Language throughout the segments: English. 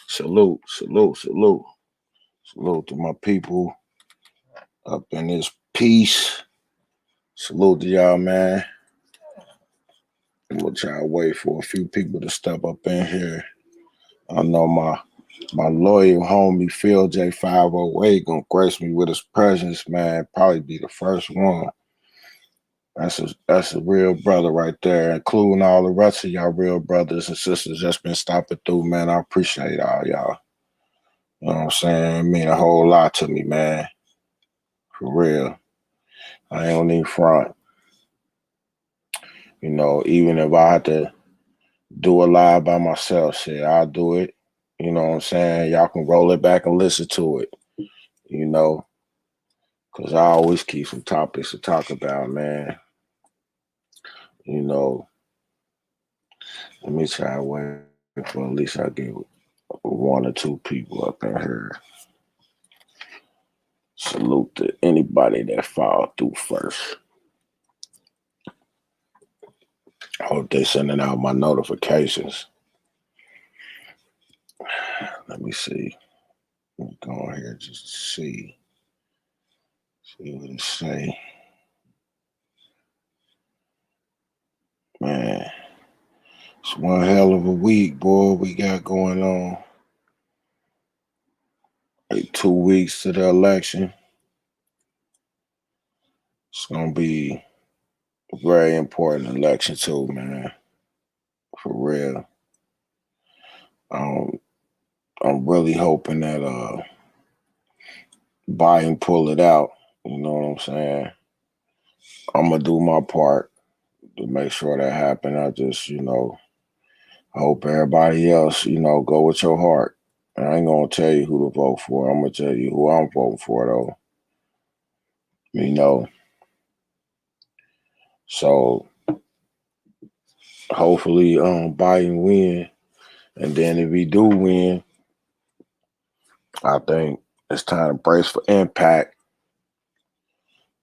Salute, salute, salute, salute to my people up in this piece. Salute to y'all, man. I'm gonna try to wait for a few people to step up in here. I know my loyal homie Phil J508 gonna grace me with his presence, man. Probably be the first one. That's a real brother right there, including all the rest of y'all real brothers and sisters that's been stopping through, man. I appreciate all y'all. You know what I'm saying? It mean a whole lot to me, man. For real. I ain't on any front. You know, even if I had to do a live by myself, shit, I'll do it. You know what I'm saying? Y'all can roll it back and listen to it, you know, because I always keep some topics to talk about, man. You know, let me try to wait for at least I get one or two people up in here. Salute to anybody that followed through first. I hope they sending out my notifications. Let me see. Let me go on here just to see. See what it say. Man, it's one hell of a week, boy, we got going on. Like 2 weeks to the election. It's gonna be a very important election too, man. For real. Um, I'm really hoping that Biden pull it out. You know what I'm saying? I'm gonna do my part to make sure that happen. I just, I hope everybody else, go with your heart. I ain't gonna tell you who to vote for. I'm gonna tell you who I'm voting for, though. You know, so hopefully, Biden win, and then if he do win, I think it's time to brace for impact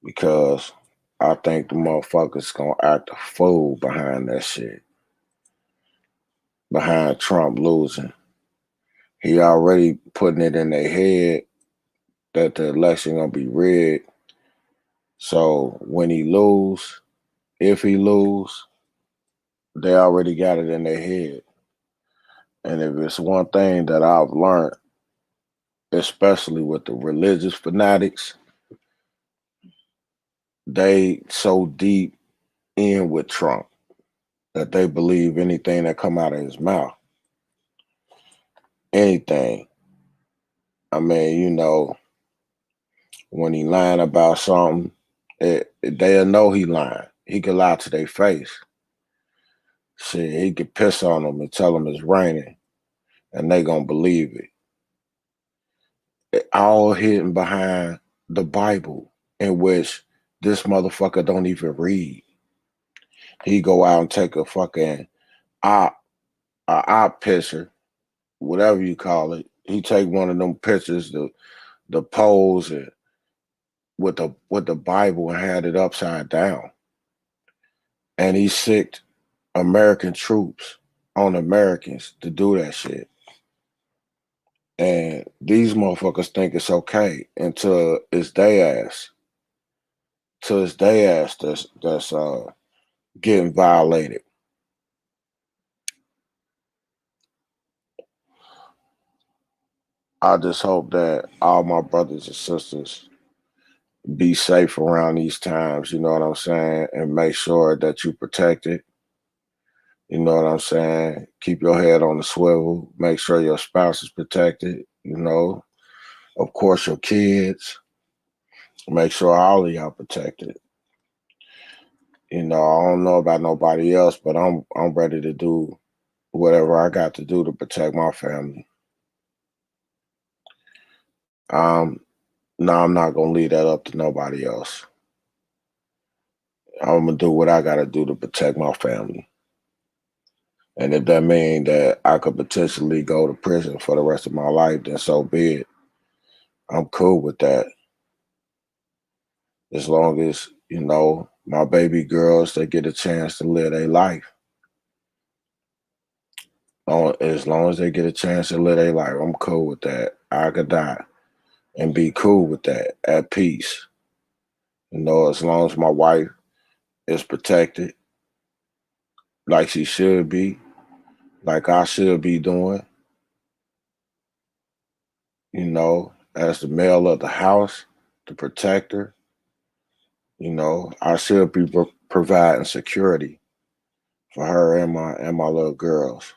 because I think the motherfuckers gonna act a fool behind that shit. Behind Trump losing, he already putting it in their head that the election gonna be rigged. So when he lose, if he lose, they already got it in their head. And if it's one thing that I've learned, especially with the religious fanatics, they so deep in with Trump that they believe anything that come out of his mouth. Anything. I mean, when he lying about something, they'll know he lying. He could lie to their face. Shit, he could piss on them and tell them it's raining, and they gonna believe it. All hidden behind the Bible, in which this motherfucker don't even read. He go out and take a fucking op picture, whatever you call it. He take one of them pictures, the pose and with the Bible and had it upside down. And he sicked American troops on Americans to do that shit. And these motherfuckers think it's okay until it's they ass. Till it's they ass that's getting violated. I just hope that all my brothers and sisters be safe around these times, you know what I'm saying? And make sure that you protect it. You know what I'm saying? Keep your head on the swivel. Make sure your spouse is protected, you know. Of course, your kids. Make sure all of y'all protected. You know, I don't know about nobody else, but I'm ready to do whatever I got to do to protect my family. Um, no, I'm not gonna leave that up to nobody else. I'm gonna do what I gotta do to protect my family. And if that means that I could potentially go to prison for the rest of my life, then so be it. I'm cool with that. As long as, you know, my baby girls, they get a chance to live their life. As long as they get a chance to live their life, I'm cool with that. I could die and be cool with that, at peace. You know, as long as my wife is protected like she should be, like I should be doing, you know, as the male of the house, the protector, you know, I should be providing security for her and my little girls.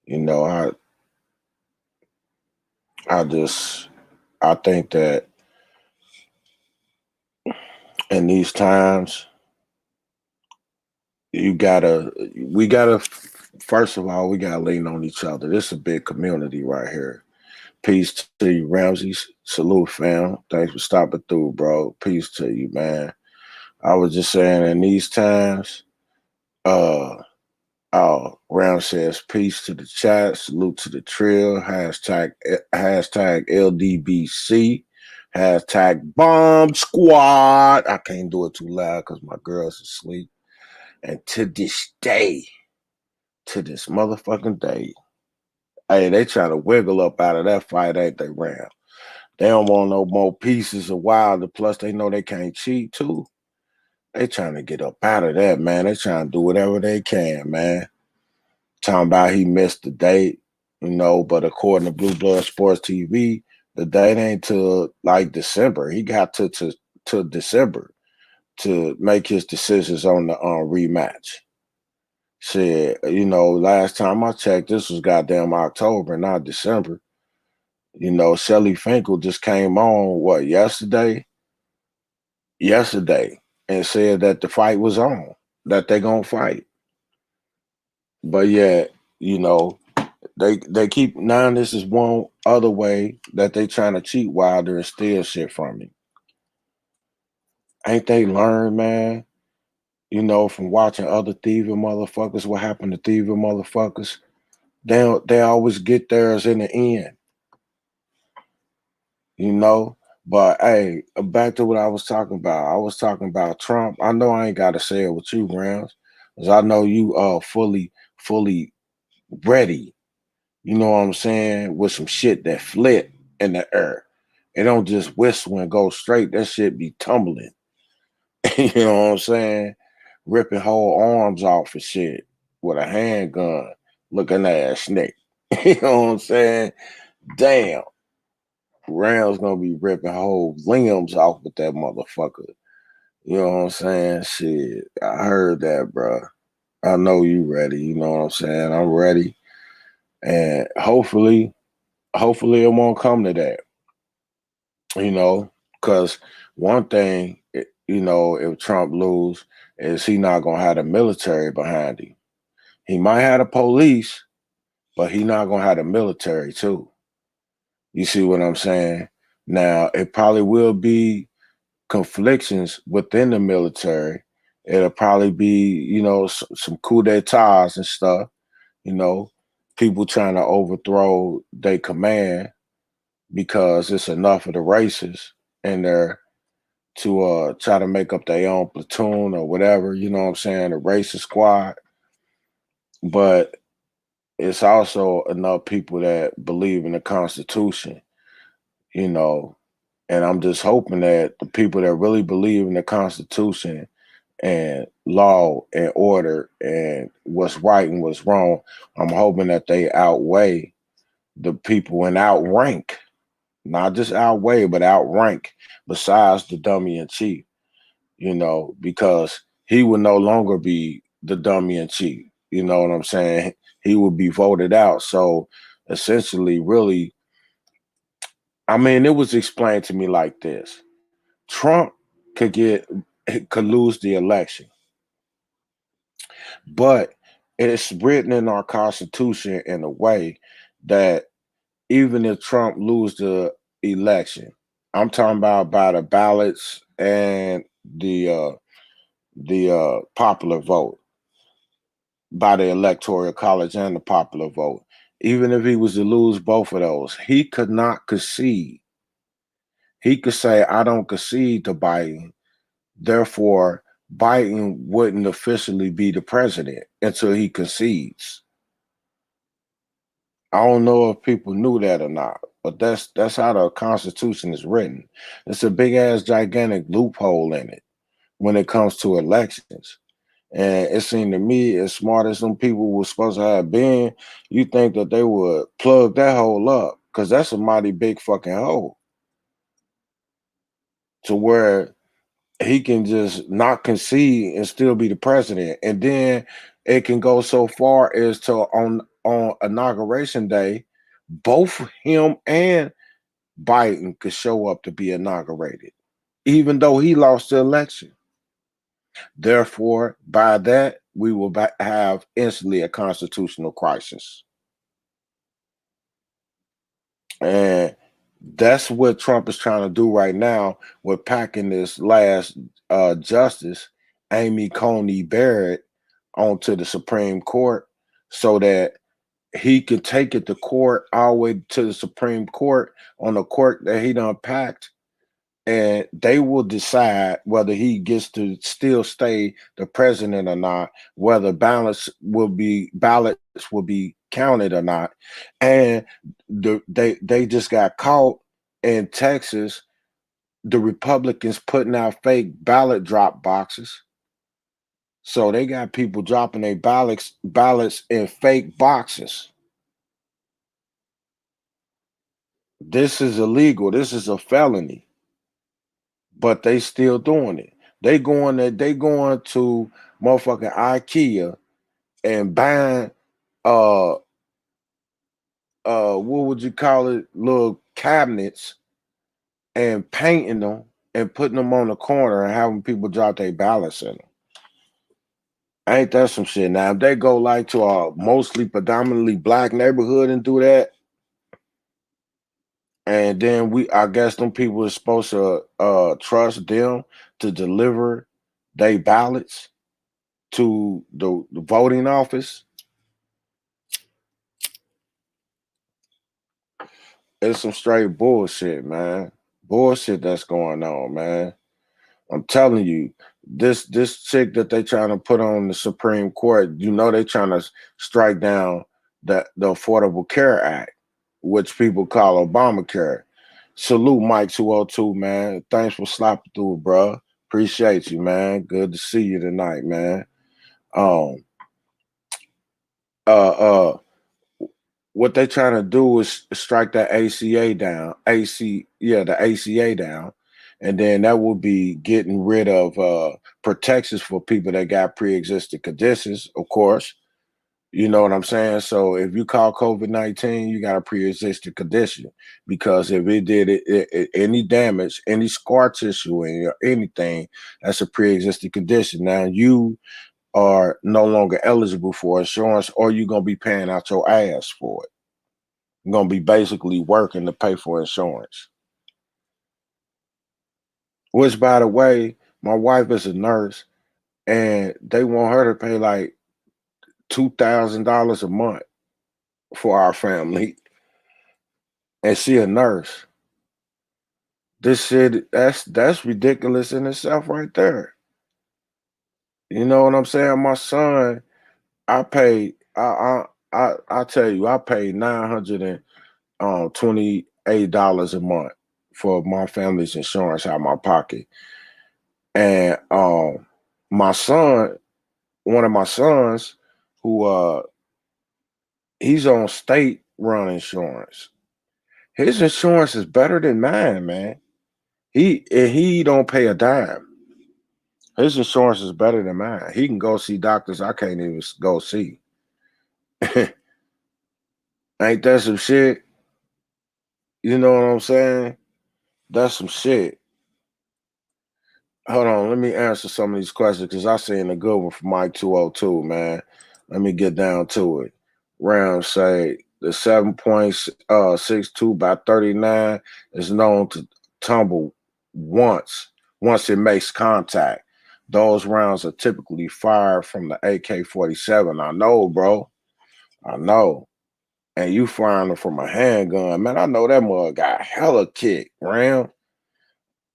You know, I just I think that in these times we gotta first of all we gotta lean on each other. This is a big community right here. Peace to you, Ramses. Salute, fam. Thanks for stopping through, bro. Peace to you, man. I was just saying in these times, uh Ram says peace to the chat, salute to the trill, hashtag LDBC, hashtag bomb squad. I can't do it too loud because my girl's asleep. And to this day, to this motherfucking day, hey, they trying to wiggle up out of that fight, ain't they, Ram? They don't want no more pieces of Wilder. Plus, they know they can't cheat too. They trying to get up out of that, man. They trying to do whatever they can, man. Talking about he missed the date, you know, but according to Blue Blood Sports TV, the date ain't till like December. He got to December to make his decisions on the rematch. Shit, you know, last time I checked, this was goddamn October, not December. You know, Shelly Finkel just came on yesterday, and said that the fight was on, that they gonna fight. But yeah, you know, they keep now. This is one other way that they trying to cheat Wilder and steal shit from me. Ain't they learned, man? You know, from watching other thieving motherfuckers, what happened to thieving motherfuckers? They always get theirs in the end, you know. But hey, back to what I was talking about. I was talking about Trump. I know I ain't got to say it with you, Rams, because I know you fully ready. You know what I'm saying? With some shit that flit in the air. It don't just whistle and go straight. That shit be tumbling. You know what I'm saying? Ripping whole arms off for shit with a handgun, looking ass snake. You know what I'm saying? Damn. Rams gonna be ripping whole limbs off with that motherfucker. You know what I'm saying? Shit. I heard that, bro. I know you ready. You know what I'm saying? I'm ready. And hopefully it won't come to that. You know, because one thing, you know, if Trump lose, is he not gonna have the military behind him. He might have the police, but he not gonna have the military too. You see what I'm saying? Now it probably will be conflictions within the military. It'll probably be, you know, some coup d'etats and stuff. You know, people trying to overthrow their command because it's enough of the races in there to try to make up their own platoon or whatever, you know what I'm saying, a racist squad. But it's also enough people that believe in the Constitution, you know. And I'm just hoping that the people that really believe in the Constitution and law and order and what's right and what's wrong, I'm hoping that they outweigh the people and outrank, not just outweigh, but outrank besides the dummy in chief, because he would no longer be the dummy in chief. You know what I'm saying? He would be voted out. So essentially, really, I mean, it was explained to me like this. Trump could lose the election, but it's written in our constitution in a way that even if Trump lose the election, I'm talking about by the ballots and the popular vote, by the electoral college and the popular vote. Even if he was to lose both of those, he could not concede. He could say, "I don't concede to Biden." Therefore, Biden wouldn't officially be the president until he concedes. I don't know if people knew that or not, but that's how the Constitution is written. It's a big ass gigantic loophole in it when it comes to elections. And it seemed to me, as smart as some people were supposed to have been, you think that they would plug that hole up, because that's a mighty big fucking hole, to where he can just not concede and still be the president. And then it can go so far as to on inauguration day, both him and Biden could show up to be inaugurated, even though he lost the election. Therefore, by that, we will have instantly a constitutional crisis. And that's what Trump is trying to do right now with packing this last justice, Amy Coney Barrett, onto the Supreme Court so that he could take it to court all the way to the Supreme Court on the court that he done packed, and they will decide whether he gets to still stay the president or not, whether ballots will be counted or not. And they just got caught in Texas, the Republicans putting out fake ballot drop boxes. So they got people dropping their ballots in fake boxes. This is illegal. This is a felony, but they still doing it. They going to motherfucking IKEA and buying uh what would you call it, little cabinets, and painting them and putting them on the corner and having people drop their ballots in them. Ain't that some shit? Now if they go like to a mostly predominantly black neighborhood and do that, and then I guess them people are supposed to trust them to deliver their ballots to the voting office. It's some straight bullshit, man. Bullshit that's going on, man. I'm telling you, this chick that they trying to put on the Supreme Court, they trying to strike down the Affordable Care Act, which people call Obamacare. Salute Mike 202, man. Thanks for slapping through, bro. Appreciate you, man. Good to see you tonight, man. Um, uh, uh, what they trying to do is strike that ACA down, the ACA down, and then that will be getting rid of protections for people that got pre-existing conditions, of course. You know what I'm saying? So if you call COVID-19, you got a pre-existing condition, because if it did any damage, any scar tissue or anything, that's a pre-existing condition. Now you are no longer eligible for insurance, or you're gonna be paying out your ass for it. You're gonna be basically working to pay for insurance. Which, by the way, my wife is a nurse, and they want her to pay like $2,000 a month for our family, and she a nurse. This shit, that's ridiculous in itself, right there. You know what I'm saying? My son, I paid. I tell you, I paid $928 a month for my family's insurance out of my pocket. And my son, one of my sons, who he's on state run insurance. His insurance is better than mine, man. He don't pay a dime. His insurance is better than mine. He can go see doctors I can't even go see. Ain't that some shit? You know what I'm saying? That's some shit. Hold on, let me answer some of these questions because I seen a good one from Mike 202, man. Let me get down to it. Rams say the 7.62 by 39 is known to tumble once it makes contact. Those rounds are typically fired from the AK-47. I know, bro. I know. And you firing them from a handgun, man. I know that mug got hella kick, Ram.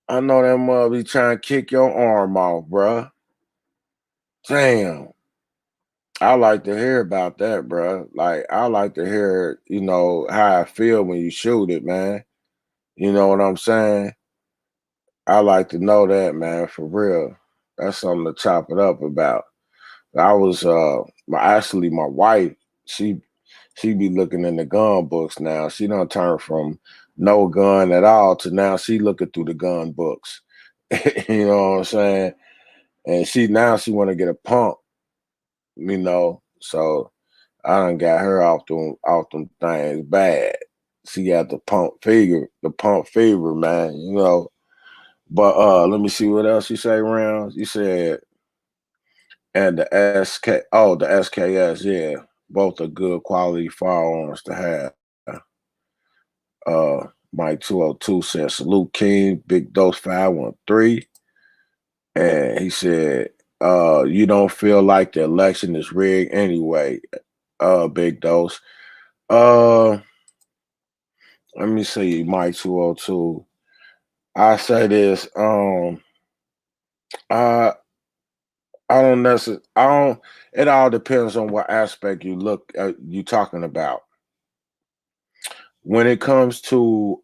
I know that mug be trying to kick your arm off, bro. Damn. I like to hear about that, bro. Like, I like to hear, how I feel when you shoot it, man. You know what I'm saying? I like to know that, man, for real. That's something to chop it up about. I was actually my wife, she be looking in the gun books now. She done turned from no gun at all to now she looking through the gun books. You know what I'm saying? And she want to get a pump, So I done got her off them things bad. She got the pump fever, man. But let me see what else you say, Rounds. You said and the SKS, yeah. Both are good quality firearms to have. Mike 202 said, salute King, Big Dose 513. And he said, you don't feel like the election is rigged anyway, Big Dose. Let me see, Mike 202. I say this, I don't necessarily, it all depends on what aspect you talking about. When it comes to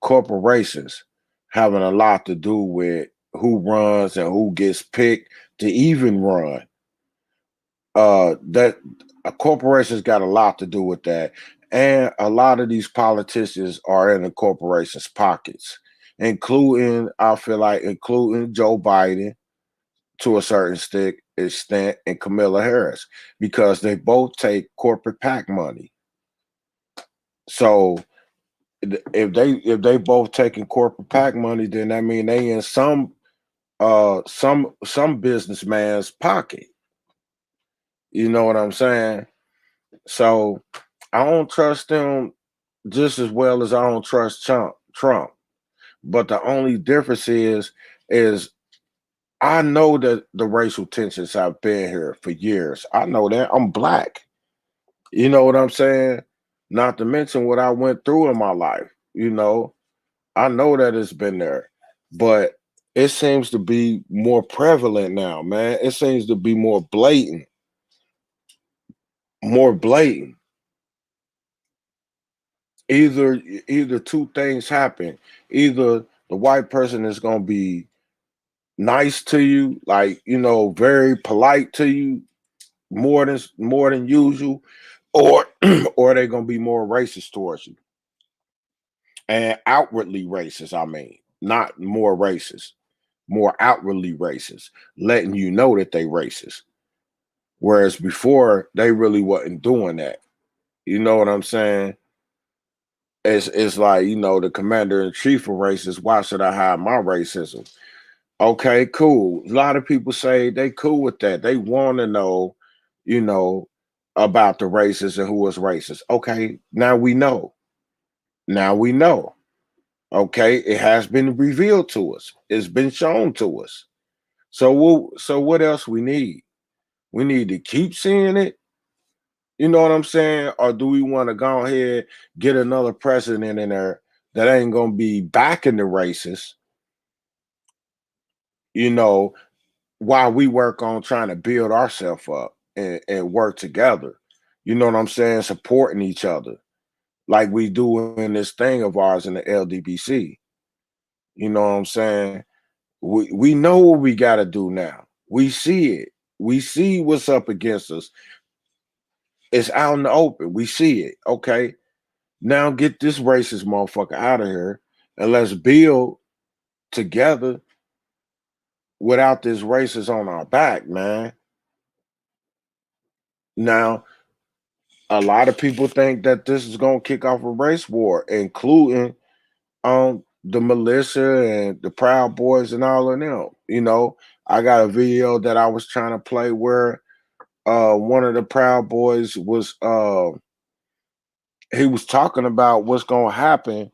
corporations having a lot to do with who runs and who gets picked to even run, that a corporation's got a lot to do with that. And a lot of these politicians are in the corporation's pockets, I feel like, including Joe Biden to a certain extent and Kamala Harris, because they both take corporate PAC money. So if they both taking corporate PAC money, then that mean they in some businessman's pocket. You know what I'm saying? So I don't trust them just as well as I don't trust Trump. But the only difference is I know that the racial tensions have been here for years. I know that. I'm black. You know what I'm saying? Not to mention what I went through in my life. I know that it's been there, but it seems to be more prevalent now, man. It seems to be more blatant. More blatant. Either two things happen. Either the white person is gonna be nice to you, like, very polite to you, more than usual, or or they're gonna be more racist towards you. And outwardly racist, I mean, not more racist, more outwardly racist, letting you know that they racist. Whereas before they really wasn't doing that. You know what I'm saying? It's like, the commander in chief of racists, why should I hide my racism? Okay, cool. A lot of people say they cool with that. They want to know, you know, about the racists and who was racist. Okay, now we know. Now we know. Okay, it has been revealed to us. It's been shown to us. So what else we need? We need to keep seeing it. You know what I'm saying? Or do we want to go ahead get another president in there that ain't gonna be backing the racists? You know, while we work on trying to build ourselves up and work together. You know what I'm saying? Supporting each other like we do in this thing of ours in the LDBC. You know what I'm saying? We know what we got to do now. We see it. We see what's up against us. It's out in the open. We see it. Okay. Now get this racist motherfucker out of here and let's build together without this racist on our back, man. Now, a lot of people think that this is gonna kick off a race war, including the militia and the Proud Boys and all of them. You know, I got a video that I was trying to play where one of the Proud Boys was he was talking about what's gonna happen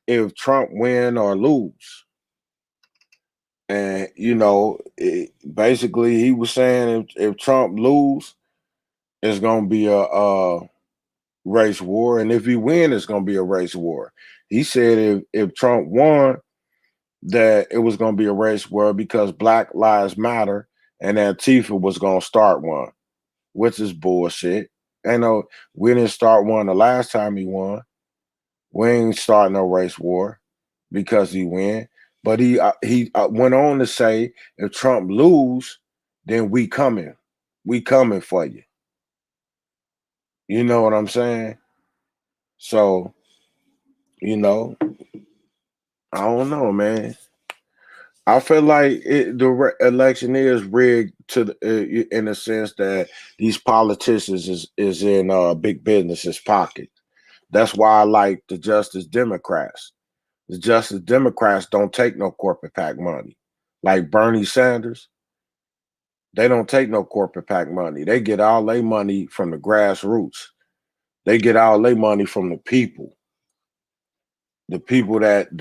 if Trump win or lose. And basically he was saying if Trump lose, it's gonna be a race war, and if he win, it's gonna be a race war. He said if Trump won, that it was gonna be a race war because Black Lives Matter and Antifa was gonna start one, which is bullshit. I know we didn't start one the last time he won. We ain't starting no race war because he win. But he went on to say if Trump lose, then we coming. We coming for you. You know what I'm saying? So, you know, I don't know, man. I feel like election is rigged in the sense that these politicians is in big business's pocket. That's why I like the Justice Democrats. The Justice Democrats don't take no corporate PAC money. Like Bernie Sanders, they don't take no corporate PAC money. They get all their money from the grassroots. They get all their money from the people. The people that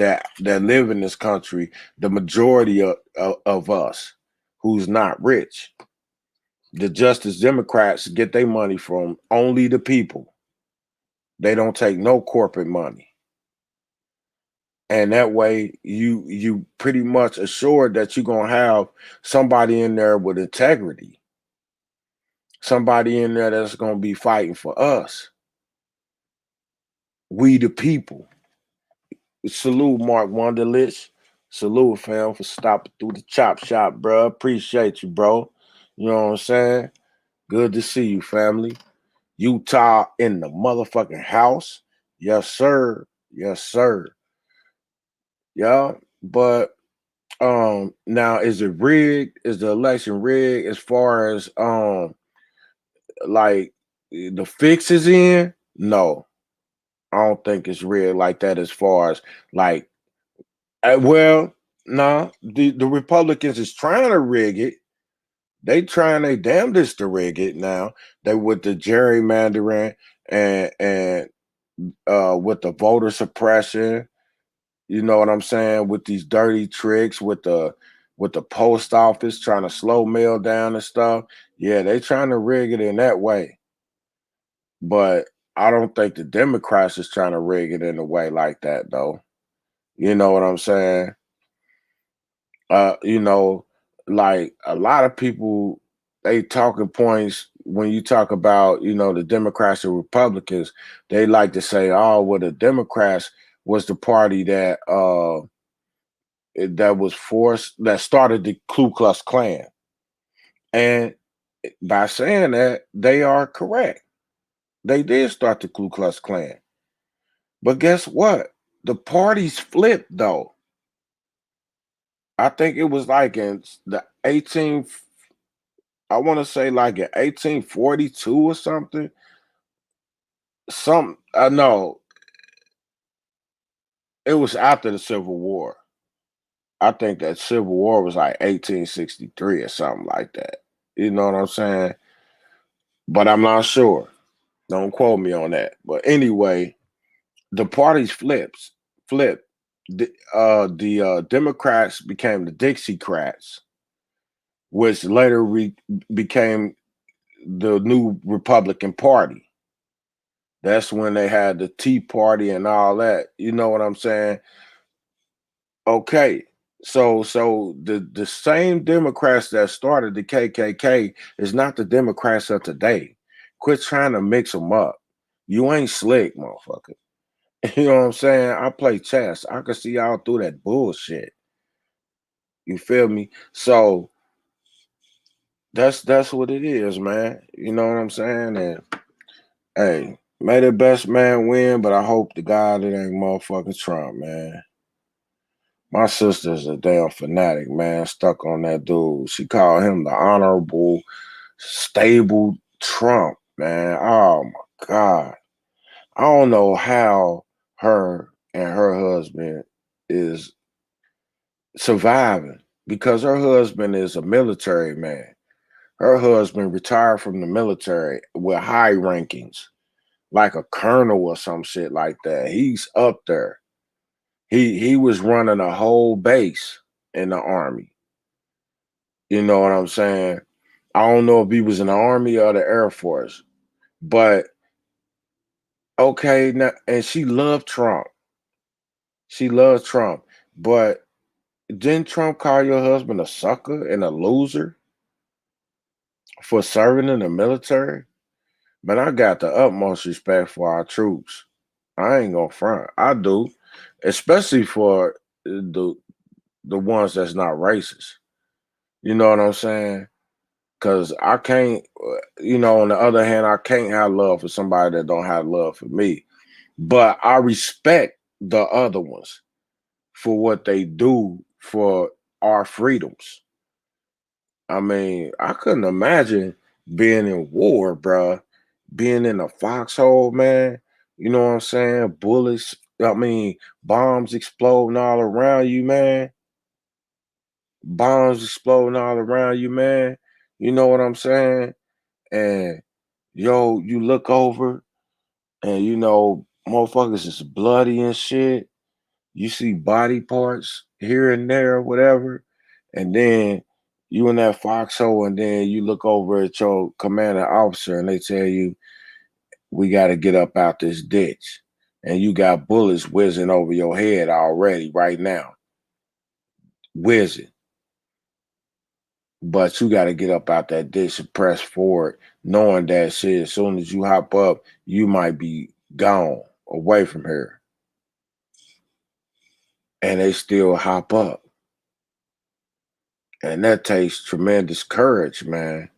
live in this country, the majority of us who's not rich. The Justice Democrats get their money from only the people. They don't take no corporate money. And that way you pretty much assured that you're gonna have somebody in there with integrity, somebody in there that's gonna be fighting for us, we the people. Salute Mark Wunderlich. Salute fam for stopping through the chop shop, bro. Appreciate you, bro. You know what I'm saying? Good to see you, family. Utah in the motherfucking house. Yes, sir. Yes, sir. Yeah. But now is it rigged? Is the election rigged as far as like the fix is in? No. I don't think it's rigged like that as far as like well, no, the Republicans is trying to rig it. They trying their damnedest to rig it now. They with the gerrymandering and with the voter suppression. You know what I'm saying? With these dirty tricks, with the post office trying to slow mail down and stuff. Yeah, they trying to rig it in that way. But I don't think the Democrats is trying to rig it in a way like that, though. You know what I'm saying? You know, like a lot of people, they talking points when you talk about, the Democrats and Republicans, they like to say, oh, well, the Democrats was the party that was forced that started the Ku Klux Klan. And by saying that, they are correct. They did start the Ku Klux Klan. But guess what? The parties flipped though. I think it was like in the 18 I want to say like in 1842 or something. Some I know it was after the Civil War. I think that Civil War was like 1863 or something like that. You know what I'm saying? But I'm not sure. Don't quote me on that. But anyway, the parties flipped. The Democrats became the Dixiecrats, which later became the new Republican Party. That's when they had the Tea Party and all that. You know what I'm saying? Okay. So the same Democrats that started the KKK is not the Democrats of today. Quit trying to mix them up. You ain't slick, motherfucker. You know what I'm saying? I play chess. I can see all through that bullshit. You feel me? So that's what it is, man. You know what I'm saying? And Hey, may the best man win, but I hope to God it ain't motherfucking Trump, man. My sister's a damn fanatic, man, stuck on that dude. She called him the honorable, stable Trump, man. Oh my God. I don't know how her and her husband is surviving because her husband is a military man. Her husband retired from the military with high rankings, like a colonel or some shit like that. He's up there. He was running a whole base in the army. You know what I'm saying? I don't know if he was in the army or the Air Force, but okay, now, and she loved Trump. She loves Trump, but didn't Trump call your husband a sucker and a loser for serving in the military? But I got the utmost respect for our troops. I ain't gonna front. I do, especially for the ones that's not racist. You know what I'm saying? Because I can't, on the other hand, I can't have love for somebody that don't have love for me. But I respect the other ones for what they do for our freedoms. I mean, I couldn't imagine being in war, bruh. Being in a foxhole, man. You know what I'm saying? Bullets, bombs exploding all around you, man. Bombs exploding all around you, man. You know what I'm saying? And you look over and motherfuckers is bloody and shit. You see body parts here and there, whatever. And then you in that foxhole, and then you look over at your commanding officer and they tell you, we got to get up out this ditch. And you got bullets whizzing over your head already right now. Whizzing. But you got to get up out that ditch and press forward, knowing that shit, as soon as you hop up, you might be gone away from here. And they still hop up. And that takes tremendous courage, man,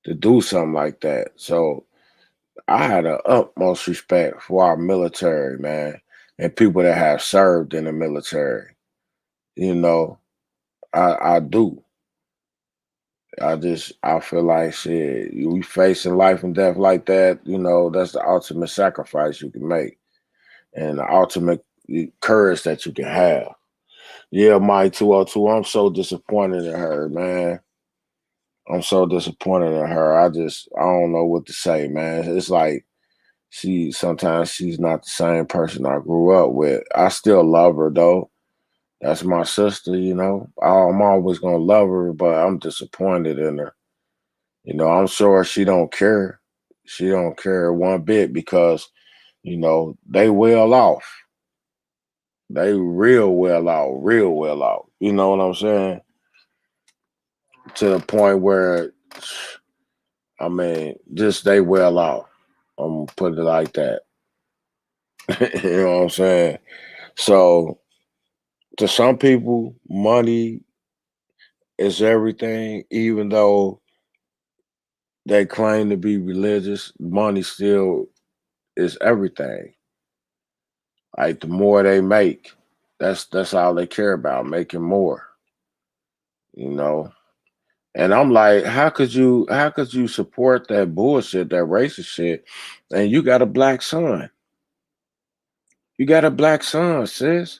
to do something like that. So I had the utmost respect for our military, man, and people that have served in the military. You know, I do. I feel like shit, we facing life and death like that, that's the ultimate sacrifice you can make and the ultimate courage that you can have. Yeah, Mike 202, I'm so disappointed in her, man. I'm so disappointed in her. I don't know what to say, man. It's like sometimes she's not the same person I grew up with. I still love her though. That's my sister, I'm always gonna love her, but I'm disappointed in her. I'm sure she don't care. She don't care one bit because, they well off. They real well off. You know what I'm saying? To the point where, just they well off. I'm gonna put it like that. You know what I'm saying? So to some people, money is everything, even though they claim to be religious, money still is everything. Like the more they make, that's all they care about, making more, you know. And I'm like, how could you support that bullshit, that racist shit, and you got a black son? You got a black son, sis.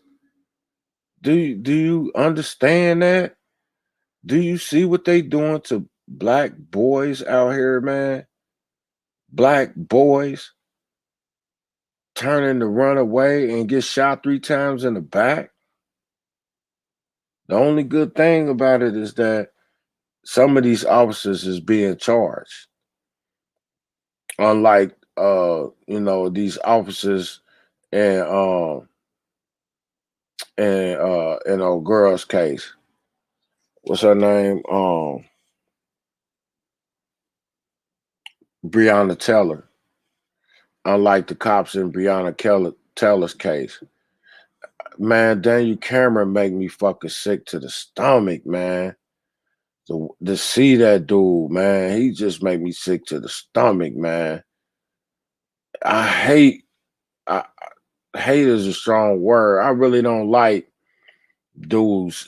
Do you understand that? Do you see what they doing to black boys out here, man? Black boys turning to run away and get shot 3 times in the back. The only good thing about it is that some of these officers is being charged. Unlike these officers and girl's case. What's her name? Breonna Taylor. Unlike the cops in Taylor's case. Man, Daniel Cameron make me fucking sick to the stomach, man. To see that dude, man, he just make me sick to the stomach, man. I hate. I, hate is a strong word. I really don't like dudes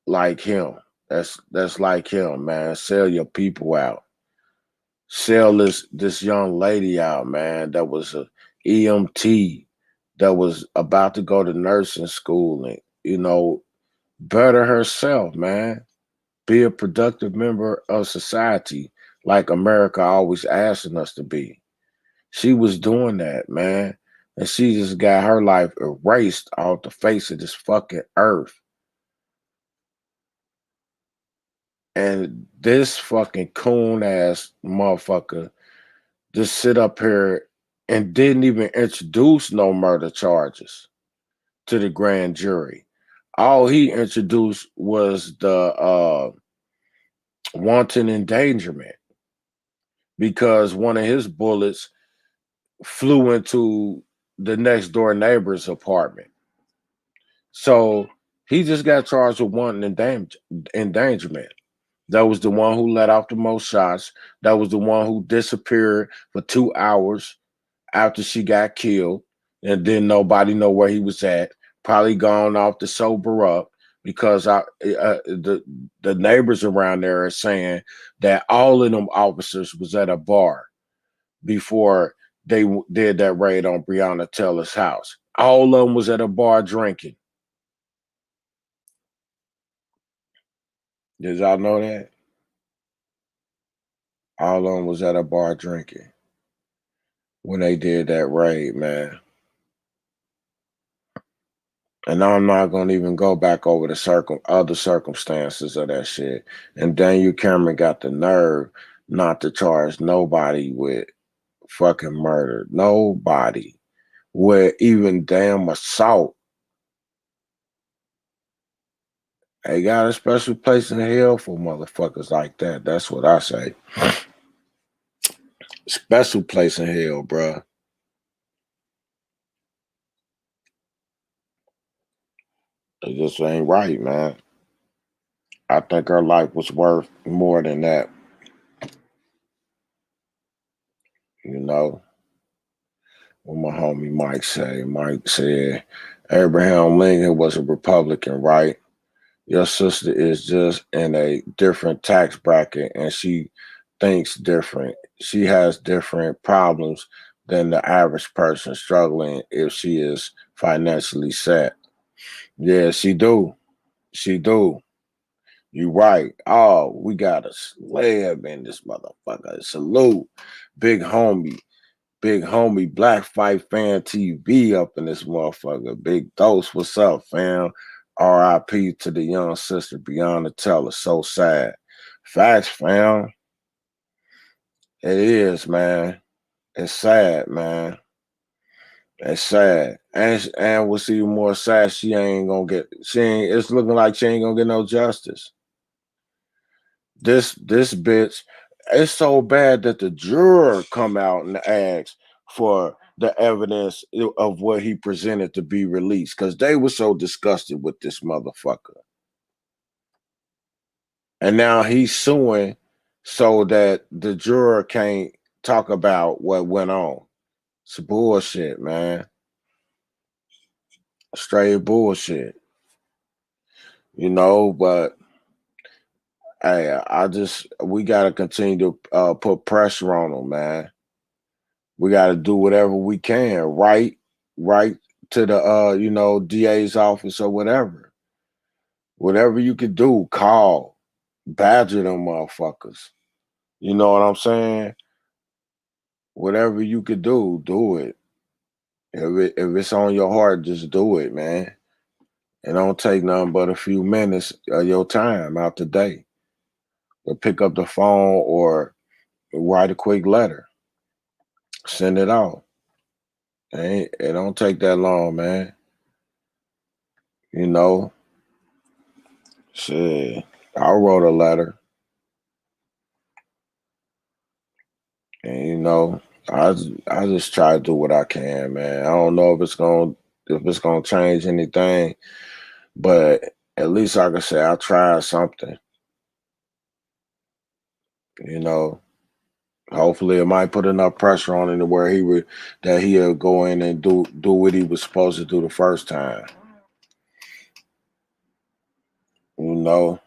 like him. That's like him, man. Sell your people out. Sell this young lady out, man. That was a EMT that was about to go to nursing school and better herself, man. Be a productive member of society, like America always asking us to be. She was doing that, man. And she just got her life erased off the face of this fucking earth. And this fucking coon ass motherfucker just sit up here and didn't even introduce no murder charges to the grand jury. All he introduced was the wanton endangerment because one of his bullets flew into the next door neighbor's apartment. So he just got charged with wanton endangerment. That was the one who let off the most shots. That was the one who disappeared for 2 hours after she got killed, and then nobody know where he was at. Probably gone off to sober up because the neighbors around there are saying that all of them officers was at a bar before they did that raid on Breonna Taylor's house. All of them was at a bar drinking. Did y'all know that? All of them was at a bar drinking when they did that raid, man. And I'm not gonna even go back over the other circumstances of that shit. And Daniel Cameron got the nerve not to charge nobody with fucking murder. Nobody with even damn assault. They got a special place in hell for motherfuckers like that. That's what I say. Special place in hell, bruh. It just ain't right, man. I think her life was worth more than that, you know. What my homie Mike say. Mike said Abraham Lincoln was a Republican, right? Your sister is just in a different tax bracket and she thinks different. She has different problems than the average person struggling if she is financially set. Yeah, she do. She do. You right. Oh, we got a slab in this motherfucker. Salute. Big homie. Big homie, Black Fight Fan TV up in this motherfucker. Big Dose, what's up, fam? RIP to the young sister Breonna Taylor. So sad. Facts, fam. It is, man. It's sad, man. It's sad. And what's even more sad, it's looking like she ain't gonna get no justice. This bitch, it's so bad that the juror come out and ask for the evidence of what he presented to be released because they were so disgusted with this motherfucker. And now he's suing so that the juror can't talk about what went on. It's bullshit, man. Straight bullshit. But hey, we gotta continue to put pressure on them, man. We got to do whatever we can, right to the DA's office or whatever. Whatever you could do, call, badger them motherfuckers. You know what I'm saying? Whatever you could do it. If it's on your heart, just do it, man. It don't take nothing but a few minutes of your time out the day to pick up the phone or write a quick letter, send it out. It don't take that long, man. You know, shit. I wrote a letter, and I just try to do what I can, man. I don't know if it's gonna change anything, but at least I can say I tried something. You know, Hopefully, it might put enough pressure on him to where he'll go in and do what he was supposed to do the first time. You know.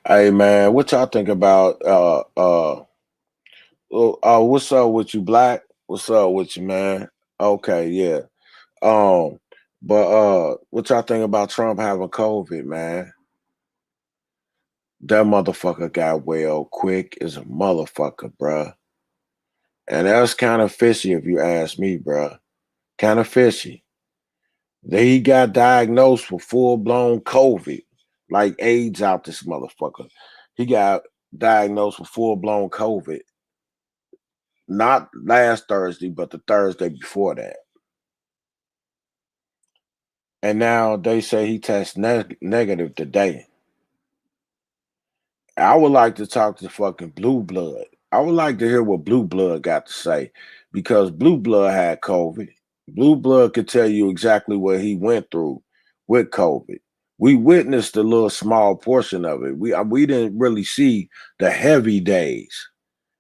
Hey man, what y'all think about what's up with you, Black? What's up with you, man? Okay, yeah. Um, but what y'all think about Trump having COVID, man? That motherfucker got well quick as a motherfucker, bruh. And that's kind of fishy if you ask me, bruh. Kind of fishy. Then he got diagnosed with full blown COVID, like AIDS out this motherfucker. He got diagnosed with full blown COVID, not last Thursday, but the Thursday before that. And now they say he tests negative today. I would like to talk to fucking Blue Blood. I would like to hear what Blue Blood got to say because Blue Blood had COVID. Blue Blood could tell you exactly what he went through with COVID. We witnessed a little small portion of it. We didn't really see the heavy days.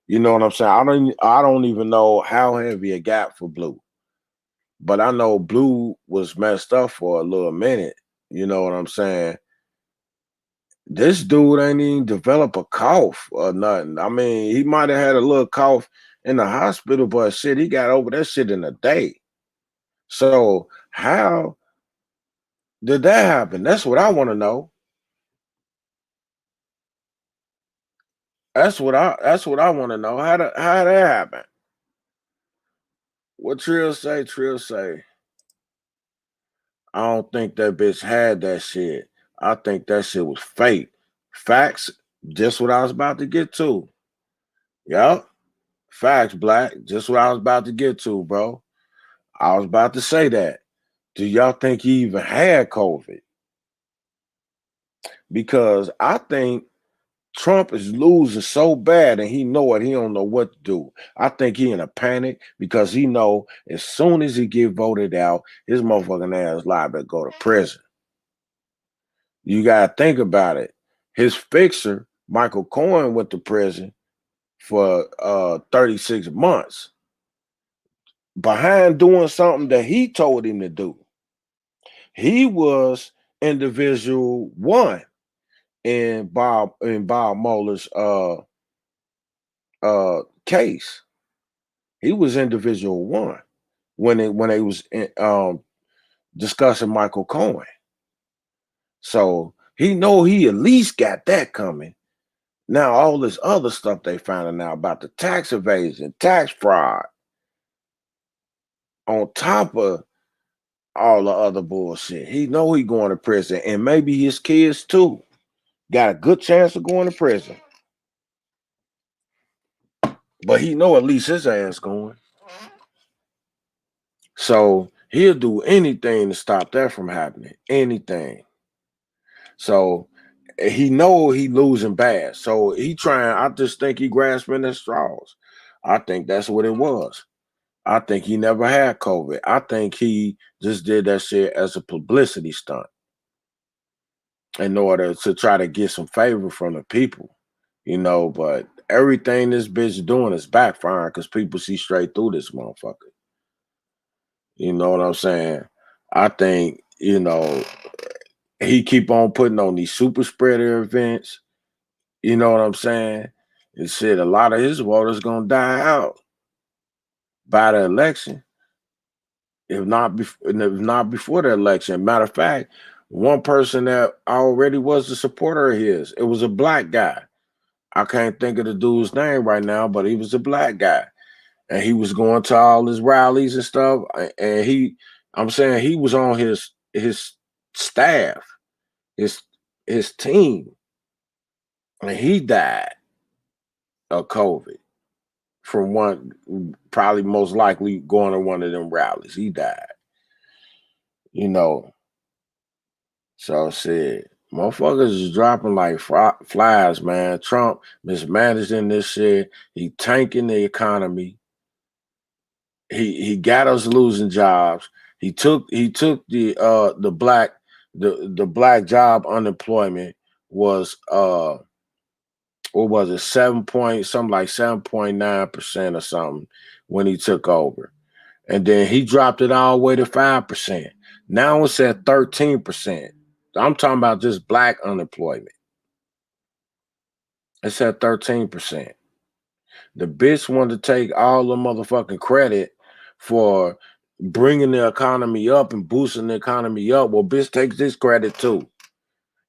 You know what I'm saying? I don't even know how heavy it got for Blue, but I know Blue was messed up for a little minute. You know what I'm saying? This dude ain't even develop a cough or nothing. I mean, he might have had a little cough in the hospital, but shit, he got over that shit in a day. So how did that happen? That's what I want to know. That's what I want to know. How that happen? What Trill say? Trill say, I don't think that bitch had that shit. I think that shit was fake. Facts, just what I was about to get to. Yup. Facts, Black. Just what I was about to get to, bro. I was about to say that. Do y'all think he even had COVID? Because I think Trump is losing so bad and he know it, he don't know what to do. I think he in a panic because he know as soon as he get voted out, his motherfucking ass liable to go to prison. You gotta think about it. His fixer, Michael Cohen, went to prison for 36 months behind doing something that he told him to do. He was individual one in Bob Mueller's case. He was individual one when they was discussing Michael Cohen. So he know he at least got that coming. Now all this other stuff they finding out about the tax evasion, tax fraud, on top of all the other bullshit. He know he going to prison, and maybe his kids too got a good chance of going to prison. But he know at least his ass going. So he'll do anything to stop that from happening. Anything. So he know he losing bad. So he trying. I just think he grasping at straws. I think that's what it was. I think he never had COVID. I think he just did that shit as a publicity stunt in order to try to get some favor from the people, but everything this bitch doing is backfiring because people see straight through this motherfucker. You know what I'm saying? I think, he keep on putting on these super spreader events. You know what I'm saying? And shit, a lot of his voters gonna die out by the election, if not before the election. Matter of fact, one person that already was a supporter of his, it was a black guy. I can't think of the dude's name right now, but he was a black guy, and he was going to all his rallies and stuff. And I'm saying he was on his staff, his his team, and he died of COVID from one, probably most likely going to one of them rallies. He died, you know. So shit, motherfuckers is dropping like flies, man. Trump mismanaging this shit. He tanking the economy. He got us losing jobs. He took the black job unemployment was what was it, 7 point something like 7.9% or something when he took over. And then he dropped it all the way to 5%. Now it's at 13%. I'm talking about just black unemployment. It's at 13%. The bitch wanted to take all the motherfucking credit for bringing the economy up and boosting the economy up. Well, bitch takes this credit too.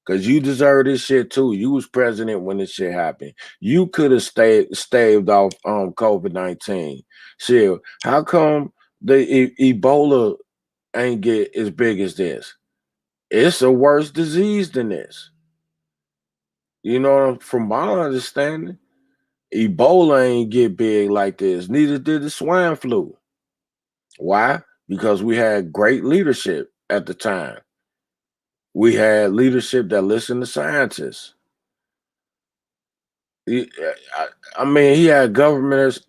Cause you deserve this shit too. You was president when this shit happened. You could have staved off COVID-19. Shit, how come the Ebola ain't get as big as this? It's a worse disease than this. You know, from my understanding, Ebola ain't get big like this. Neither did the swine flu. Why? Because we had great leadership at the time. We had leadership that listened to scientists. He, I mean, he had governors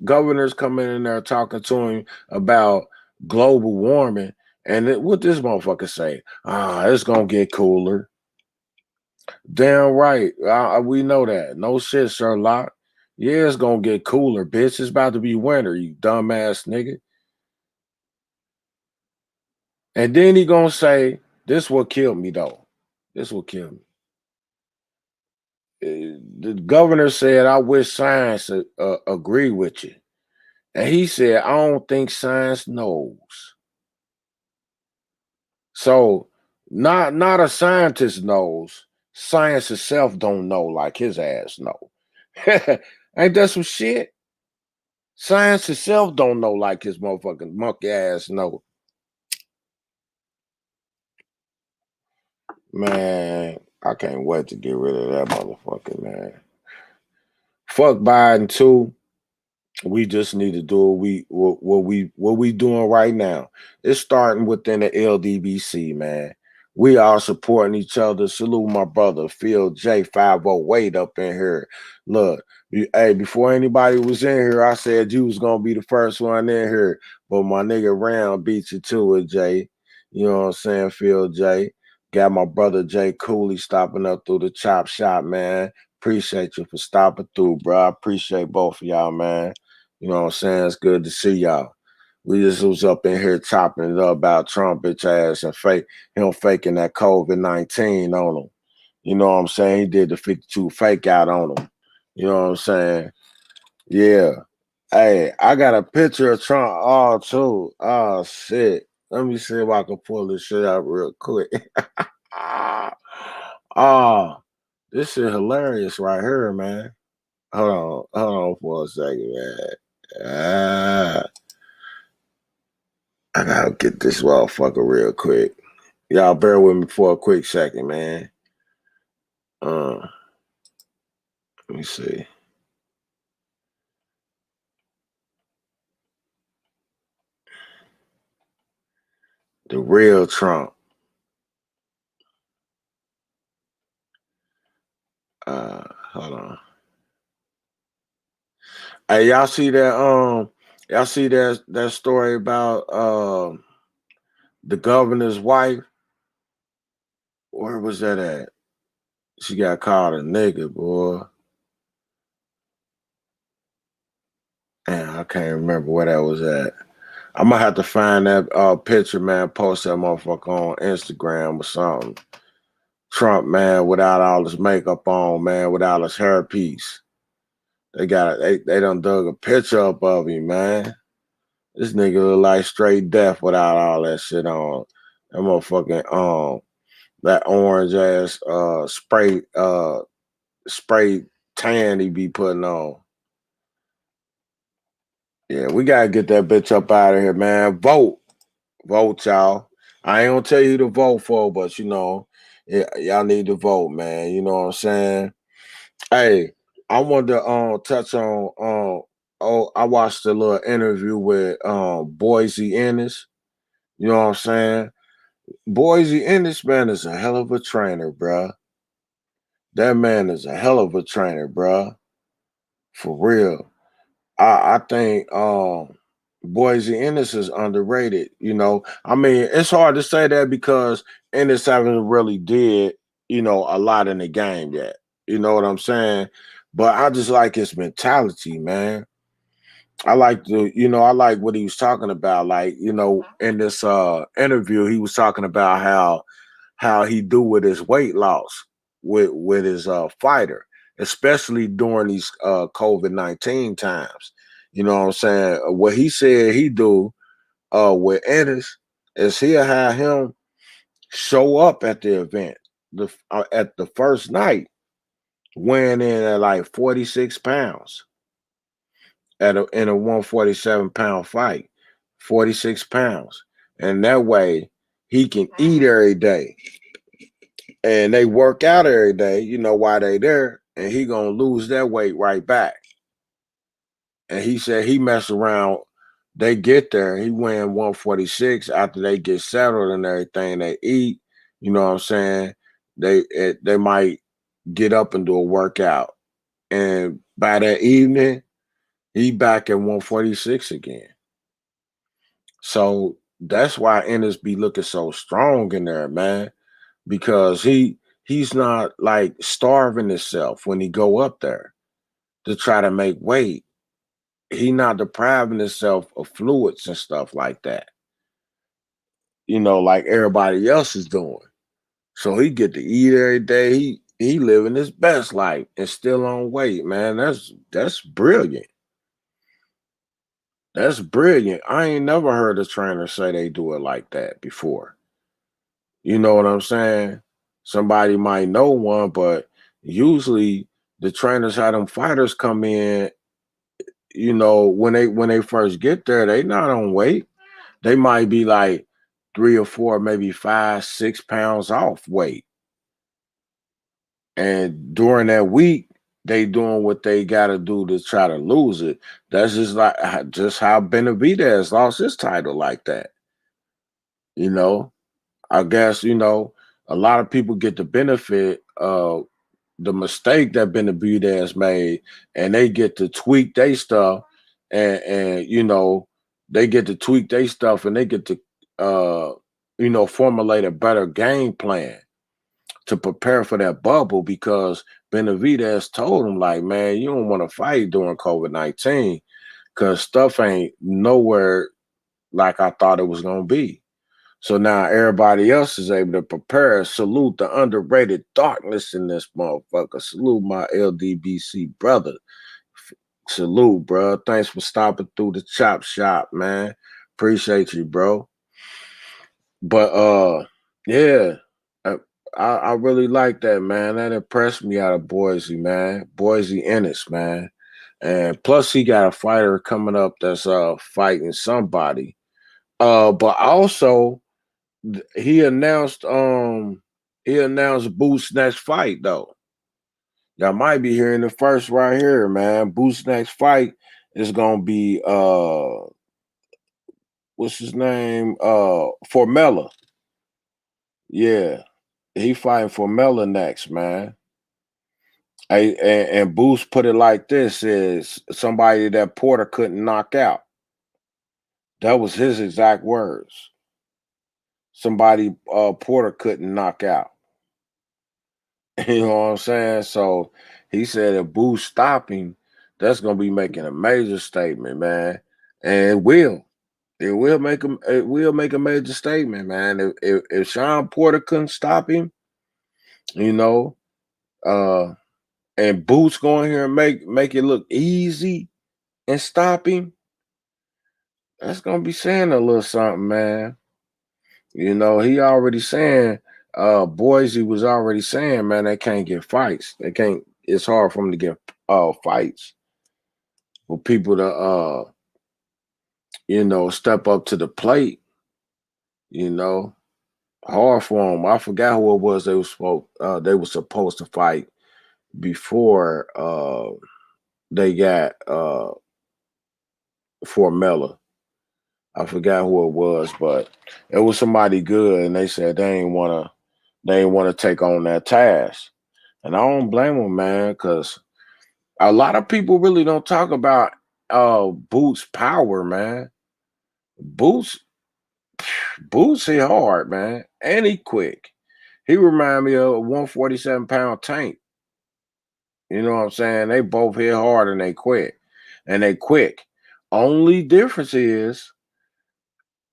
coming in there talking to him about global warming, and what this motherfucker say? It's gonna get cooler. Damn right, we know that. No shit, Sherlock. Yeah, it's gonna get cooler, bitch. It's about to be winter, you dumbass nigga. And then he gonna say, "This what killed me, though. This what killed me." The governor said, "I wish science agree with you." And he said, "I don't think science knows." So not a scientist knows. Science itself don't know like his ass know. Ain't that some shit? Science itself don't know like his motherfucking monkey ass know. Man, I can't wait to get rid of that motherfucker, man. Fuck Biden too. We just need to do what we doing right now. It's starting within the LDBC, man. We are supporting each other. Salute my brother Phil J508 up in here. Look, hey, before anybody was in here, I said you was gonna be the first one in here, but my nigga Ram beat you to it, Jay. You know what I'm saying, Phil J. Got my brother Jay Cooley stopping up through the chop shop, man. Appreciate you for stopping through, bro. I appreciate both of y'all, man. You know what I'm saying? It's good to see y'all. We just was up in here chopping it up about Trump bitch ass and him faking that COVID-19 on him. You know what I'm saying? He did the 52 fake out on him. You know what I'm saying? Yeah. Hey, I got a picture of Trump all too. Oh shit. Let me see if I can pull this shit out real quick. Oh, this is hilarious right here, man. Hold on for a second, man. Ah, I gotta get this motherfucker real quick. Y'all bear with me for a quick second, man. Uh, let me see. The real Trump. Hold on. Hey, y'all see that? Y'all see that story about the governor's wife? Where was that at? She got called a nigga, boy. Man, I can't remember where that was at. I'm gonna have to find that picture, man. Post that motherfucker on Instagram or something. Trump, man, without all his makeup on, man, without his hairpiece. They done dug a picture up of him, man. This nigga look like straight death without all that shit on. That motherfucking that orange ass spray tan he be putting on. Yeah, we gotta get that bitch up out of here, man. Vote. Vote, y'all. I ain't gonna tell you to vote for, but you know, yeah, y'all need to vote, man. You know what I'm saying? Hey, I wanted to touch on I watched a little interview with Boise Ennis. You know what I'm saying? Boise Ennis, man, is a hell of a trainer, bruh. That man is a hell of a trainer, bruh. For real. I think Boise Ennis is underrated. You know, I mean, it's hard to say that because Ennis haven't really did, you know, a lot in the game yet. You know what I'm saying? But I just like his mentality, man. I like what he was talking about. Like, in this interview, he was talking about how he do with his weight loss with his fighter, especially during these COVID-19 times. You know what I'm saying? What he said he do with Ennis is he'll have him show up at the event at the first night, weighing in at like 46 pounds in a 147-pound fight, 46 pounds. And that way he can eat every day. And they work out every day, while they there, and he gonna lose that weight right back. And he said he mess around, they get there, he weighing 146 after they get settled and everything, they eat, you know what I'm saying? They might get up and do a workout. And by that evening, he back at 146 again. So that's why Ennis be looking so strong in there, man, because he's not like starving himself when he go up there to try to make weight. He not depriving himself of fluids and stuff like that, like everybody else is doing. So he get to eat every day. He living his best life and still on weight, man. That's brilliant. That's brilliant. I ain't never heard a trainer say they do it like that before. You know what I'm saying? Somebody might know one, but usually the trainers have them fighters come in, when they first get there, they not on weight. They might be like 3 or 4, maybe 5, 6 pounds off weight. And during that week, they doing what they gotta do to try to lose it. That's just how Benavidez lost his title like that. You know, I guess, a lot of people get the benefit of the mistake that Benavidez made, and they get to tweak their stuff, and they get to tweak their stuff, and they get to formulate a better game plan to prepare for that bubble, because Benavidez told him, like, man, you don't want to fight during COVID-19 because stuff ain't nowhere like I thought it was gonna be. So now everybody else is able to prepare. Salute the underrated darkness in this motherfucker. Salute my LDBC brother. Salute, bro. Thanks for stopping through the chop shop, man. Appreciate you, bro. But yeah, I, I really like that, man. That impressed me out of Boise, man. Boise Ennis, man. And plus he got a fighter coming up that's fighting somebody. But also he announced Boots' next fight though. Y'all might be hearing the first right here, man. Boots' next fight is gonna be what's his name? Formella. Yeah. He fighting Formella next, man. And Boots put it like this: is somebody that Porter couldn't knock out. That was his exact words. Somebody Porter couldn't knock out. You know what I'm saying? So he said if Boo stop him, that's gonna be making a major statement, man. And it will. It will make a major statement, man. If Sean Porter couldn't stop him, you know, uh, and Boots going here and make it look easy and stop him, that's gonna be saying a little something, man. He already saying, Boise was already saying, man, they can't get fights. They can't, it's hard for them to get fights for people to step up to the plate, you know. Hard for them. I forgot who it was they were supposed to fight before they got Formella. I forgot who it was, but it was somebody good, and they said they ain't wanna take on that task. And I don't blame them, man, because a lot of people really don't talk about Boots' power, man. Boots Boots hit hard, man, and he quick. He remind me of a 147-pound Tank. You know what I'm saying? They both hit hard and they quit. And they quick. Only difference is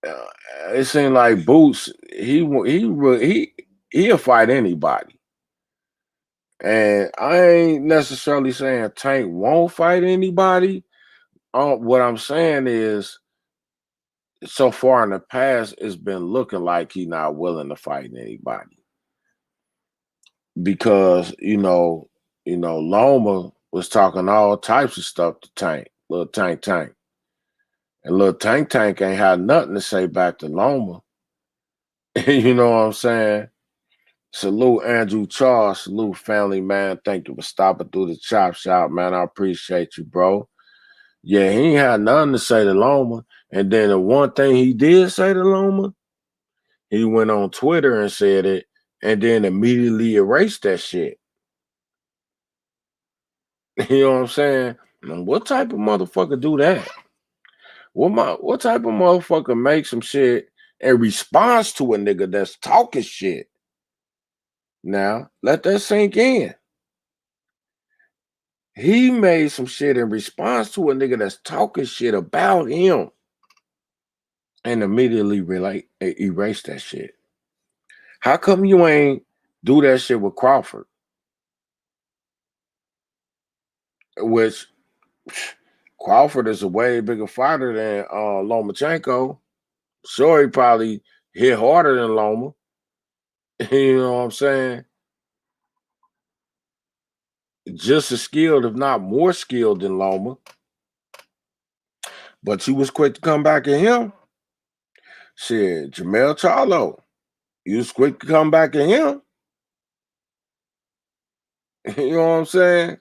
uh, it seemed like Boots, he'll fight anybody. And I ain't necessarily saying Tank won't fight anybody. What I'm saying is, so far in the past, it's been looking like he's not willing to fight anybody because Loma was talking all types of stuff to Tank, little Tank, and little Tank ain't had nothing to say back to Loma. You know what I'm saying? Salute Andrew Charles, salute family man. Thank you for stopping through the chop shop, man. I appreciate you, bro. Yeah, he ain't had nothing to say to Loma. And then the one thing he did say to Loma, he went on Twitter and said it, and then immediately erased that shit. You know what I'm saying? Now, what type of motherfucker do that? What type of motherfucker makes some shit in response to a nigga that's talking shit? Now, let that sink in. He made some shit in response to a nigga that's talking shit about him and immediately erase that shit. How come you ain't do that shit with Crawford? Which Crawford is a way bigger fighter than Lomachenko. Sure, he probably hit harder than Loma. You know what I'm saying? Just as skilled, if not more skilled than Loma. But you was quick to come back at him. Shit, Jermell Charlo. You was quick to come back at him. You know what I'm saying?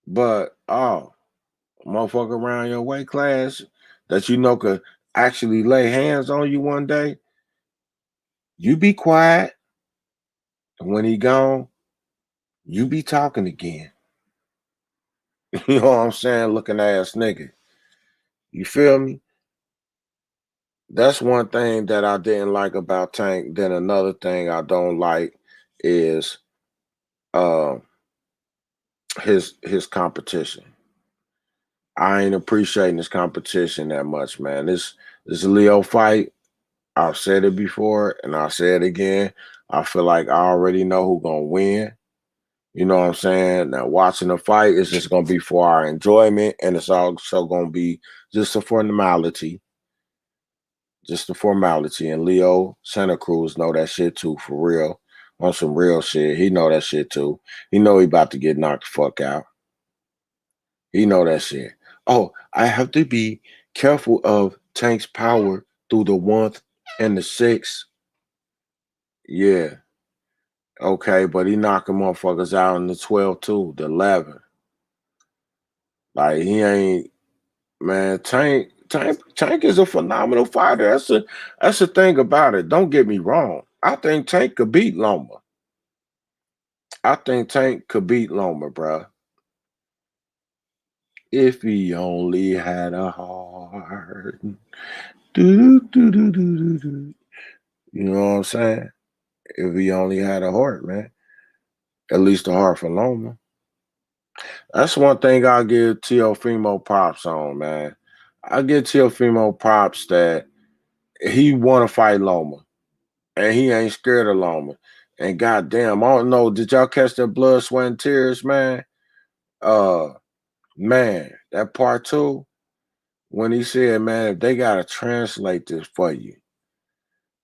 But motherfucker around your weight class that you know could actually lay hands on you one day, you be quiet. And when he gone, you be talking again. You know what I'm saying? Looking ass nigga. You feel me? That's one thing that I didn't like about Tank. Then another thing I don't like is uh his competition. I ain't appreciating this competition that much, man. This Leo fight, I've said it before and I'll say it again. I feel like I already know who's gonna win. You know what I'm saying? Now watching the fight is just gonna be for our enjoyment, and it's also gonna be just a formality. Just a formality. And Leo Santa Cruz know that shit too, for real. On some real shit. He know that shit too. He know he about to get knocked the fuck out. He know that shit. Oh, I have to be careful of Tank's power through the 1st and the 6th. Yeah. Okay, but he knocking motherfuckers out in the 12th too, the 11th. Like he ain't, man, Tank is a phenomenal fighter. That's the thing about it. Don't get me wrong. I think Tank could beat Loma. I think Tank could beat Loma, bro. If he only had a heart. Do, do, do, do, do, do. You know what I'm saying? If he only had a heart, man. At least a heart for Loma. That's one thing I'll give Teofimo props on, man. I give Teofimo props that he want to fight Loma. And he ain't scared of Loma. And goddamn, I don't know. Did y'all catch that blood, sweat, and tears, man? Uh Man, that part 2, when he said, man, if they gotta translate this for you,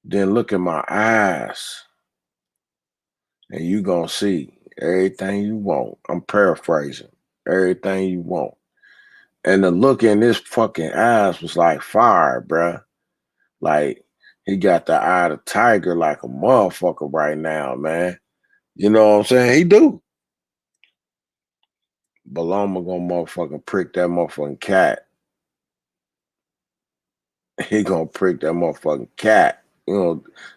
then look in my eyes and you gonna see everything you want. I'm paraphrasing. Everything you want. And the look in his fucking eyes was like fire, bruh. Like he got the eye of the tiger like a motherfucker right now, man. You know what I'm saying? He do. Baloma gonna motherfucking prick that motherfucking cat. He gonna prick that motherfucking cat.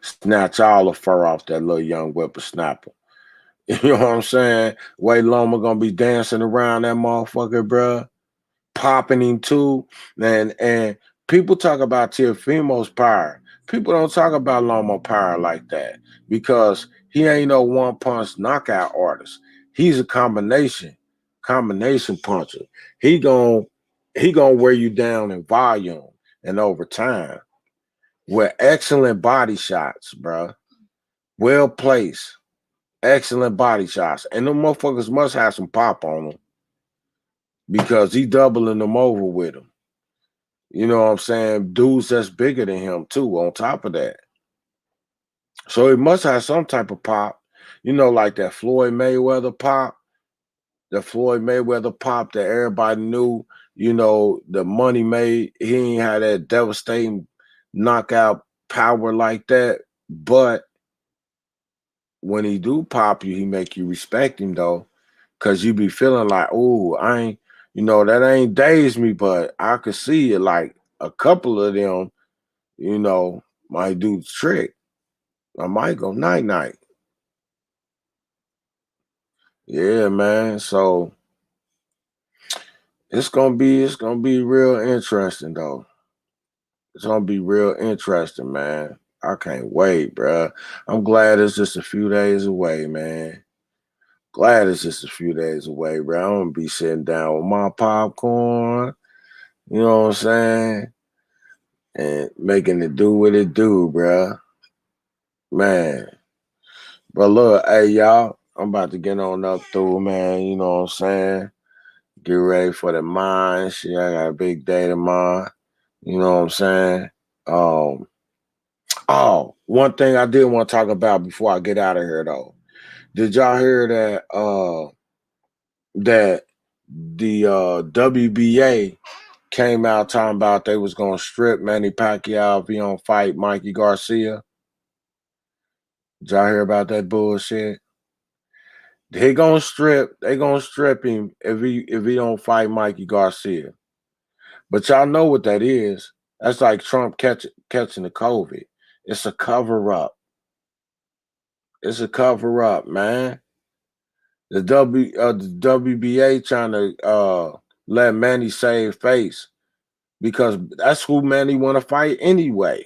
Snatch all the fur off that little young whippersnapper. You know what I'm saying? Way Loma gonna be dancing around that motherfucker, bruh. Popping him too. And people talk about Teofimo's power. People don't talk about Loma power like that because he ain't no one punch knockout artist. He's a combination. combination puncher. He gonna wear you down in volume and over time with excellent body shots, bro. Well placed, excellent body shots, and them motherfuckers must have some pop on them because he doubling them over with him. You know what I'm saying? Dudes that's bigger than him too. On top of that, so he must have some type of pop. You know, like that Floyd Mayweather pop. The Floyd Mayweather pop that everybody knew, you know, the money made. He ain't had that devastating knockout power like that. But when he do pop you, he make you respect him though. Cause you be feeling like, oh, I ain't, you know, that ain't dazed me, but I could see it like a couple of them, you know, might do the trick. I might go night night. Yeah, man. So it's gonna be real interesting though. It's gonna be real interesting, man. I can't wait, bro. I'm glad it's just a few days away, man. Glad it's just a few days away, bro. I'm gonna be sitting down with my popcorn, you know what I'm saying? And making it do what it do, bro. Man. But look, hey y'all, I'm about to get on up through, man. You know what I'm saying? Get ready for the mine. Shit, I got a big day tomorrow. You know what I'm saying? Um, Oh, one thing I did want to talk about before I get out of here though. Did y'all hear that the WBA came out talking about they was gonna strip Manny Pacquiao if he don't fight Mikey Garcia? Did y'all hear about that bullshit? They gonna strip him if he don't fight Mikey Garcia. But y'all know what that is. That's like Trump catching the COVID. It's a cover up. It's a cover up, man. The WBA trying to let Manny save face because that's who Manny want to fight anyway.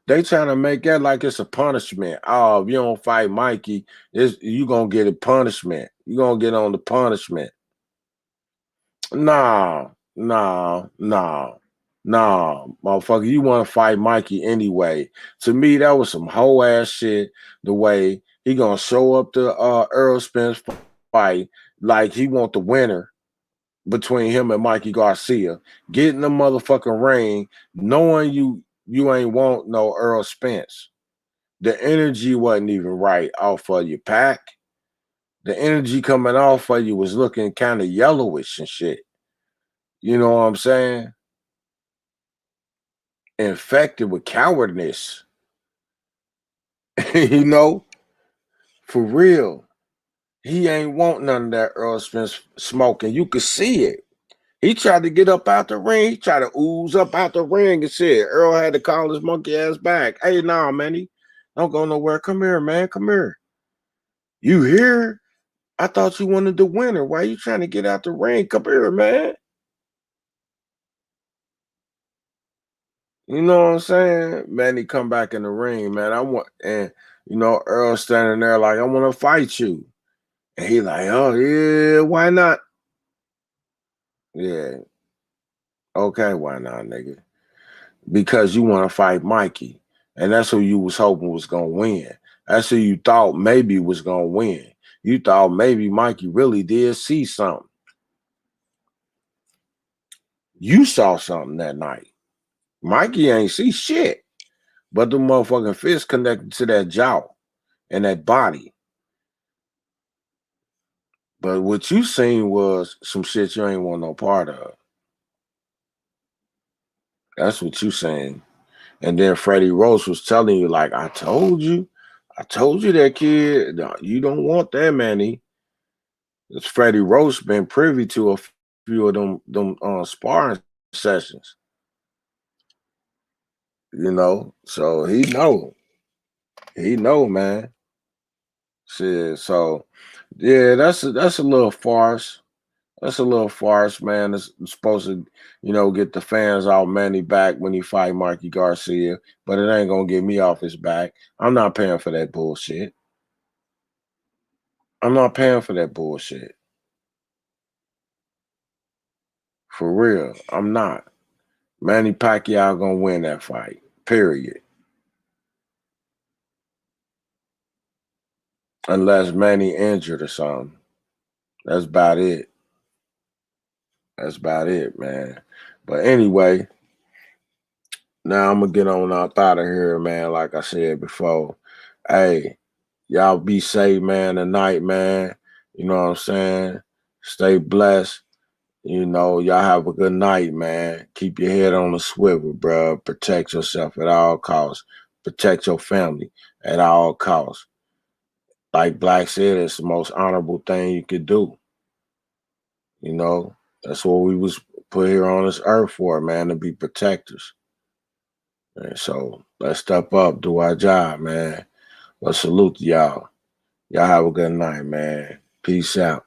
They trying to make that like it's a punishment. Oh, if you don't fight Mikey, you gonna get a punishment. You gonna get on the punishment. Nah, nah, nah, nah, motherfucker. You want to fight Mikey anyway. To me, that was some whole ass shit. The way he gonna show up to Earl Spence fight like he want the winner between him and Mikey Garcia. Get in the motherfucking ring, knowing you ain't want no Earl Spence. The energy wasn't even right off of your pack. The energy coming off of you was looking kind of yellowish and shit. You know what I'm saying? Infected with cowardness. You know, for real. He ain't want none of that Earl Spence smoking. You could see it. He tried to get up out the ring. He tried to ooze up out the ring and shit. Earl had to call his monkey ass back. Hey, nah, man, he don't go nowhere. Come here, man. Come here. You here? I thought you wanted the winner. Why you trying to get out the ring? Come here, man. You know what I'm saying? Man, he come back in the ring, man. Earl standing there like, I want to fight you. And he like, oh yeah, why not? Yeah, okay, why not, nigga? Because you want to fight Mikey. And that's who you was hoping was gonna win. That's who you thought maybe was gonna win. You thought maybe Mikey really did see something. You saw something that night. Mikey ain't see shit. But the motherfucking fist connected to that jaw and that body. But what you seen was some shit you ain't want no part of. That's what you saying. And then Freddie Roach was telling you, like, I told you that kid, no, you don't want that, Manny. It's Freddie Roach been privy to a few of them sparring sessions, so he know, man. Shit, so yeah, that's a little farce. That's a little farce, man. It's supposed to, get the fans all Manny back when he fight Mikey Garcia, but it ain't gonna get me off his back. I'm not paying for that bullshit. I'm not paying for that bullshit. For real, I'm not. Manny Pacquiao gonna win that fight. Period. Unless Manny injured or something. That's about it. That's about it, man. But anyway, now I'm gonna get on up out of here, man. Like I said before. Hey, y'all be safe, man, tonight, man. You know what I'm saying? Stay blessed. You know, y'all have a good night, man. Keep your head on the swivel, bro. Protect yourself at all costs. Protect your family at all costs. Like Black said, it's the most honorable thing you could do. You know, that's what we was put here on this earth for, man, to be protectors. And so let's step up, do our job, man. Well, salute to y'all. Y'all have a good night, man. Peace out.